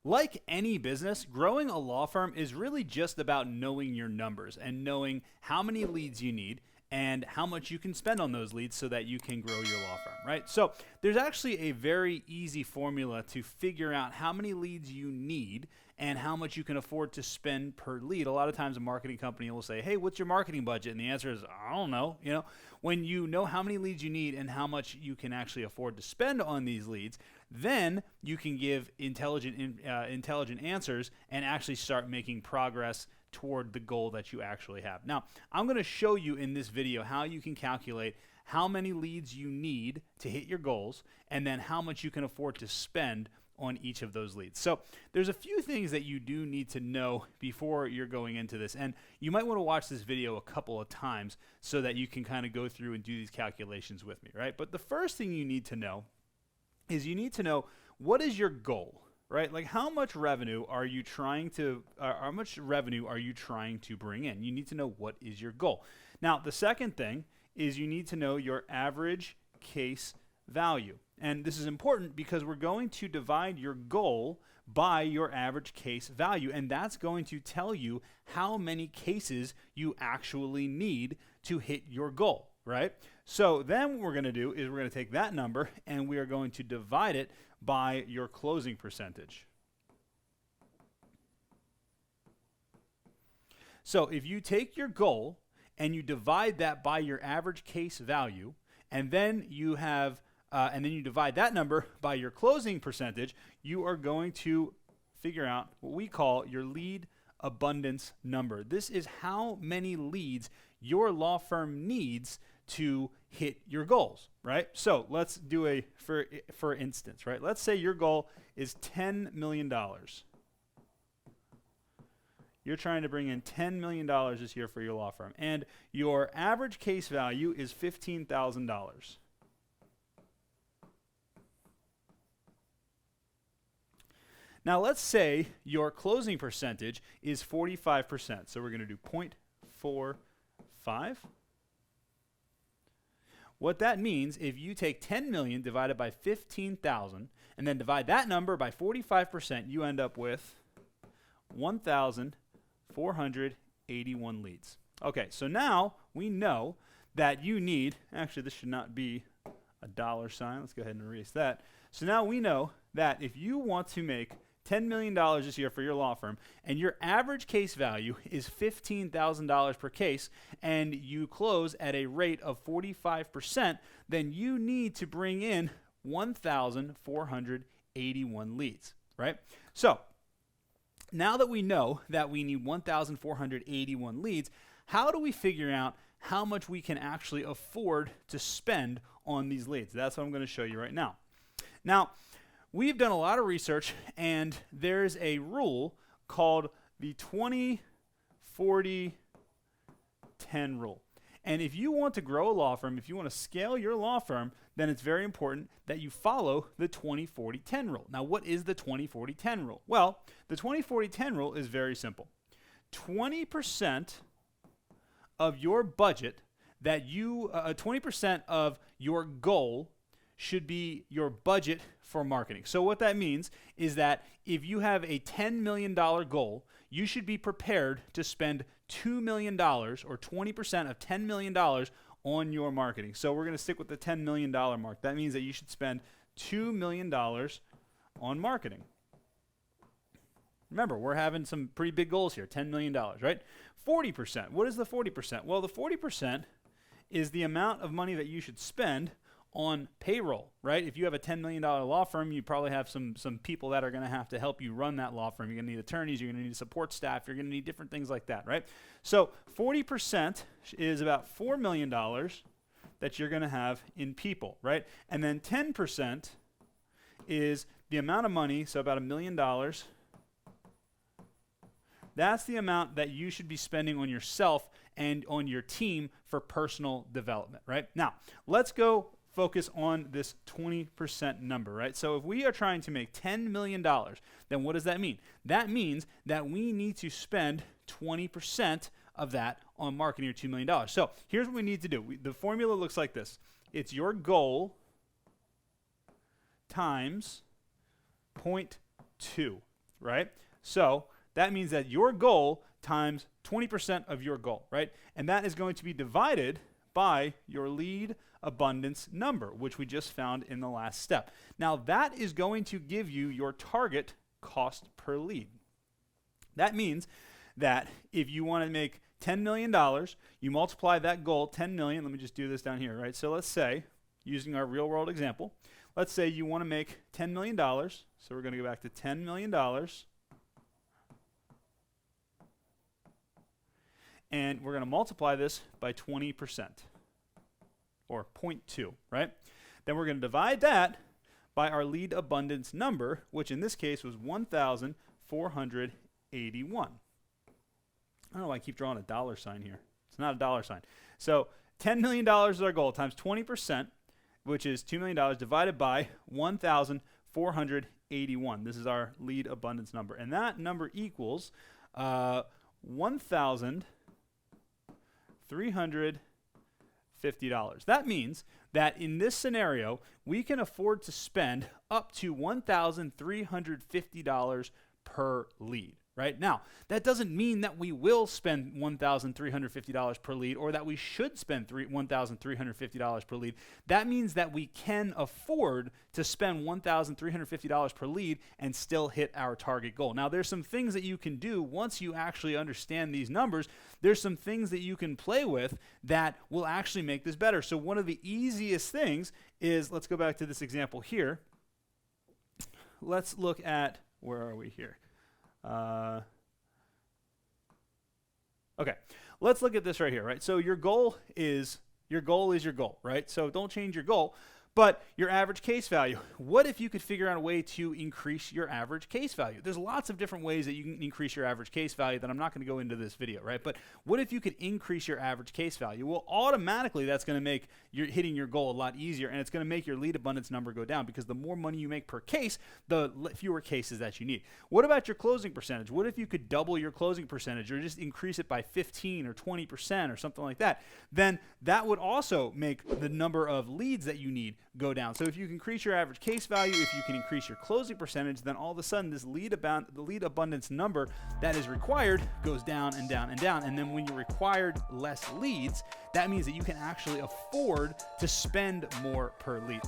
like any business, growing a law firm is really just about knowing your numbers and knowing how many leads you need and how much you can spend on those leads so that you can grow your law firm, right? So there's actually a very easy formula to figure out how many leads you need and how much you can afford to spend per lead. A lot of times a marketing company will say, hey, what's your marketing budget? And the answer is, I don't know. When you know how many leads you need and how much you can actually afford to spend on these leads, then you can give intelligent answers and actually start making progress toward the goal that you actually have. Now, I'm going to show you in this video how you can calculate how many leads you need to hit your goals and then how much you can afford to spend on each of those leads. So there's a few things that you do need to know before you're going into this, and you might want to watch this video a couple of times so that you can kind of go through and do these calculations with me, right? But the first thing you need to know is you need to know, what is your goal, right? Like, how much revenue are you trying to bring in? You need to know what is your goal. Now, the second thing is you need to know your average case value. And this is important because we're going to divide your goal by your average case value, and that's going to tell you how many cases you actually need to hit your goal, right? So then what we're going to do is we're going to take that number and we are going to divide it by your closing percentage. So if you take your goal and you divide that by your average case value, and then you divide that number by your closing percentage, you are going to figure out what we call your lead abundance number. This is how many leads your law firm needs to hit your goals, right? So let's do for instance, right? Let's say your goal is $10 million. You're trying to bring in $10 million this year for your law firm, and your average case value is $15,000. Now let's say your closing percentage is 45%. So we're going to do 0.45. What that means, if you take 10 million divided by 15,000 and then divide that number by 45%, you end up with 1,481 leads. Okay, so now we know that you need, actually this should not be a dollar sign. Let's go ahead and erase that. So now we know that if you want to make $10 million this year for your law firm, and your average case value is $15,000 per case, and you close at a rate of 45%, then you need to bring in 1,481 leads, right? So now that we know that we need 1,481 leads, how do we figure out how much we can actually afford to spend on these leads? That's what I'm going to show you right now. Now, we've done a lot of research, and there's a rule called the 20-40-10 rule. And if you want to grow a law firm, if you want to scale your law firm, then it's very important that you follow the 20-40-10 rule. Now, what is the 20-40-10 rule? Well, the 20-40-10 rule is very simple. 20% of your budget 20% of your goal should be your budget for marketing. So what that means is that if you have a $10 million goal, you should be prepared to spend $2 million or 20% of $10 million on your marketing. So we're going to stick with the $10 million mark. That means that you should spend $2 million on marketing. Remember, we're having some pretty big goals here, $10 million, right? 40%. What is the 40%? Well, the 40% is the amount of money that you should spend on payroll, right? If you have a $10 million law firm, you probably have some people that are going to have to help you run that law firm. You're going to need attorneys, you're going to need support staff, you're going to need different things like that, right? So 40% is about $4 million that you're going to have in people, right? And then 10% is the amount of money, so about $1 million. That's the amount that you should be spending on yourself and on your team for personal development, right? Now, let's go focus on this 20% number, right? So if we are trying to make $10 million, then what does that mean? That means that we need to spend 20% of that on marketing, or $2 million. So here's what we need to do. The formula looks like this. It's your goal times 0.2. right? So that means that your goal times 20% of your goal, right? And that is going to be divided by your lead abundance number, which we just found in the last step. Now that is going to give you your target cost per lead. That means that if you want to make $10 million, you multiply that goal, 10 million, let me just do this down here, right? So let's say, using our real world example, let's say you want to make $10 million. So we're going to go back to $10 million. And we're going to multiply this by 20%, or 0.2, right? Then we're going to divide that by our lead abundance number, which in this case was 1,481. I don't know why I keep drawing a dollar sign here. It's not a dollar sign. So $10 million is our goal times 20%, which is $2 million, divided by 1,481. This is our lead abundance number. And that number equals $1,350. That means that in this scenario, we can afford to spend up to $1,350 per lead. Right? Now, that doesn't mean that we will spend $1,350 per lead or that we should spend $1,350 per lead. That means that we can afford to spend $1,350 per lead and still hit our target goal. Now, there's some things that you can do once you actually understand these numbers. There's some things that you can play with that will actually make this better. So one of the easiest things is, let's go back to this example here. Let's look at, where are we here? Okay, let's look at this right here, right? So your goal is your goal, right? So don't change your goal, but your average case value. What if you could figure out a way to increase your average case value? There's lots of different ways that you can increase your average case value that I'm not going to go into this video, right? But what if you could increase your average case value? Well, automatically that's going to make your hitting your goal a lot easier, and it's going to make your lead abundance number go down, because the more money you make per case, the fewer cases that you need. What about your closing percentage? What if you could double your closing percentage, or just increase it by 15 or 20% or something like that? Then that would also make the number of leads that you need go down. So if you can increase your average case value, if you can increase your closing percentage, then all of a sudden the lead abundance number that is required goes down and down and down. And then when you're required less leads, that means that you can actually afford to spend more per lead.